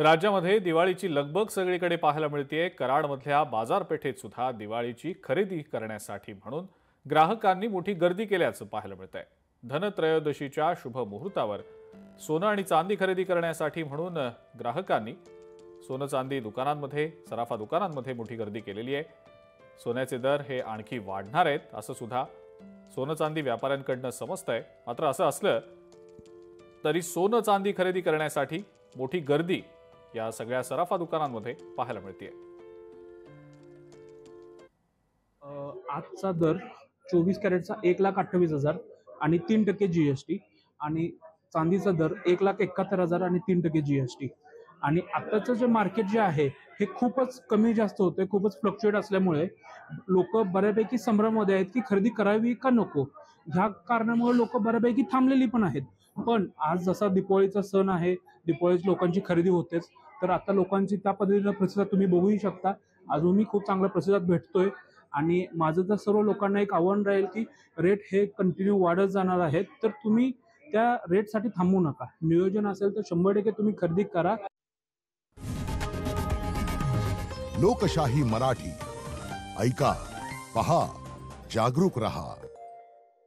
राज्यामध्ये दिवाळीची लगबग सगळीकडे पाहायला मिळते। कराडमधल्या बाजारपेठेत सुद्धा दिवाळीची खरेदी करण्यासाठी म्हणून ग्राहकांनी मोठी गर्दी केल्याचं पाहायला मिळतंय। धनत्रयोदशीच्या शुभ मुहूर्तावर सोनं आणि चांदी खरेदी करण्यासाठी म्हणून ग्राहकांनी सोनं चांदी दुकानांमध्ये, सराफा दुकानांमध्ये मोठी गर्दी केलेली आहे। सोन्याचे दर हे आणखी वाढणार आहेत असं सुद्धा सोनं चांदी व्यापाऱ्यांकडून समजतंय। मात्र असं असलं तरी सोनं चांदी खरेदी करण्यासाठी मोठी गर्दी या सगळ्या सराफा दुकानांमध्ये पाहायला मिळते। आजचा दर 24 कॅरेटचा 1,28,000 आणि 3% जीएसटी आणि चांदीचा दर 1,71,000 आणि 3% जीएसटी। आणि आताचं जे मार्केट जे आहे हे खूपच कमी जास्त होते, खूपच फ्लक्च्युएट असल्यामुळे लोक बऱ्यापैकी संभ्रमामध्ये आहेत की खरेदी करावी का नको। ह्या कारणामुळे लोक बऱ्यापैकी थांबलेली पण आहेत। पण आज जसा दिवाळीचा सण आहे, दिवाळीत लोकांची खरेदी होतेच, तर आता लोकांची त्या पद्धतीचा प्रतिसाद तुम्ही बघूही शकता। अजूनही खूप चांगला प्रतिसाद भेटतोय आणि माझं तर सर्व लोकांना एक आव्हान राहील की रेट हे कंटिन्यू वाढत जाणार आहेत, तर तुम्ही त्या रेटसाठी थांबू नका। नियोजन असेल तर 100% तुम्ही खरेदी करा। लोकशाही मराठी ऐका, पहा, जागरूक रहा।